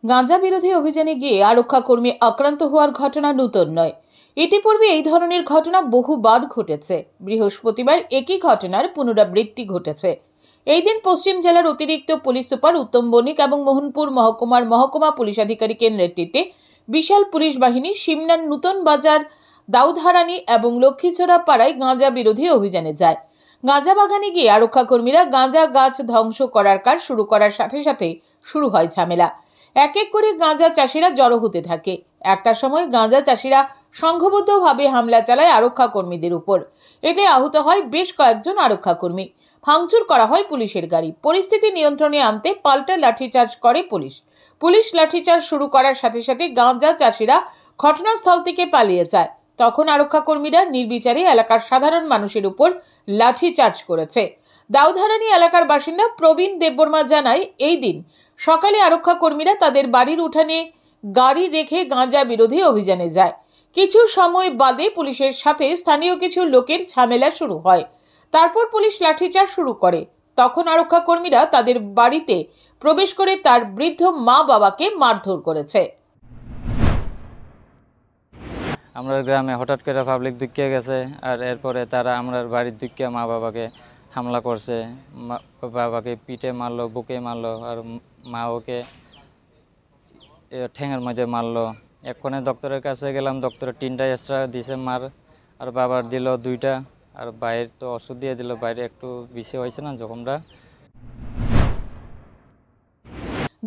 গাঁজা বিরোধী অভিযানে গিয়ে আরক্ষা কর্মী আক্রান্ত হওয়ার ঘটনা নতুন নয়। ইতিপূর্বে এই ধরনের ঘটনা বহুবার ঘটেছে। বৃহস্পতিবার একই ঘটনার পুনরাবৃত্তি ঘটেছে। এই দিন পশ্চিম জেলার অতিরিক্ত পুলিশ সুপার উত্তম বণিক এবং মোহনপুর মহকুমার মহকুমা পুলিশ আধিকারিকের নেতৃত্বে বিশাল পুলিশ বাহিনী সিমনার নূতন বাজার, দাউদহারানি এবং লক্ষ্মীছড়া পাড়ায় গাঁজা বিরোধী অভিযানে যায়। গাঁজা বাগানে গিয়ে আরক্ষা কর্মীরা গাঁজা গাছ ধ্বংস করার কাজ শুরু করার সাথে সাথে শুরু হয় ঝামেলা। এক এক করে গাঁজা চাষিরা জড়ো হতে থাকে। একটা সময় গাঁজা চাষিরা সংঘবদ্ধভাবে হামলা চালায় আরক্ষা কর্মীদের উপর। এতে আহত হয় বেশ কয়েকজন আরক্ষা কর্মী। ভাঙচুর করা হয় পুলিশের গাড়ি। পরিস্থিতি নিয়ন্ত্রণে আনতে পাল্টা লাঠিচার্জ করে পুলিশ। পুলিশ লাঠিচার্জ শুরু করার সাথে সাথে গাঁজা চাষিরা ঘটনাস্থল থেকে পালিয়ে যায়। তখন আরক্ষা কর্মীরা নির্বিচারে এলাকার সাধারণ মানুষের উপর লাঠিচার্জ করেছে। দাউদহারানি এলাকার বাসিন্দা প্রবীণ দেববর্মা জানায়, এই দিন সকালে আরক্ষা কর্মীরা তাদের বাড়ির উঠানে গাড়ি রেখে গাঁজা বিরোধী অভিযানে যায়। কিছু সময় বাদে পুলিশের সাথে স্থানীয় কিছু লোকের ঝামেলা শুরু হয়। তারপর পুলিশ লাঠিচার্জ শুরু করে। তখন আরক্ষা কর্মীরা তাদের বাড়িতে প্রবেশ করে তার বৃদ্ধ মা বাবাকে মারধর করেছে। আমরা গ্রামে হঠাৎ করে পাবলিক ঢুকে গেছে, আর এরপরে তারা আমার বাড়ির ঢুকে মা বাবাকে হামলা করছে। বাবাকে পিঠে মারলো, বুকে মারলো, আর মা ওকে ঠ্যাঙের মধ্যে মারলো। এক্ষণে ডক্টরের কাছে গেলাম, ডক্টরের 3টা এক্সট্রা দিছে মার, আর বাবার দিল 2টা, আর বাইরের তো ওষুধ দিয়ে দিল। বাইরে একটু বেশি হয়েছে না জখমটা।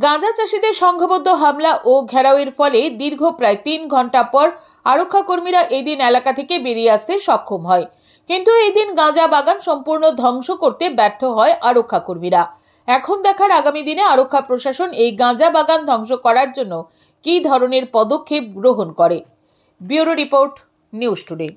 গাঁজা চাষিদের সংঘবদ্ধ হামলা ও ঘেরাওয়ের ফলে দীর্ঘ প্রায় 3 ঘন্টা পর আরক্ষা কর্মীরা এই দিন এলাকা থেকে বেরিয়ে আসতে সক্ষম হয়। কিন্তু এই দিন গাঁজা বাগান সম্পূর্ণ ধ্বংস করতে ব্যর্থ হয় আরক্ষা কর্মীরা। এখন দেখার আগামী দিনে আরক্ষা প্রশাসন এই গাঁজা বাগান ধ্বংস করার জন্য কী ধরনের পদক্ষেপ গ্রহণ করে। Bureau report, news today.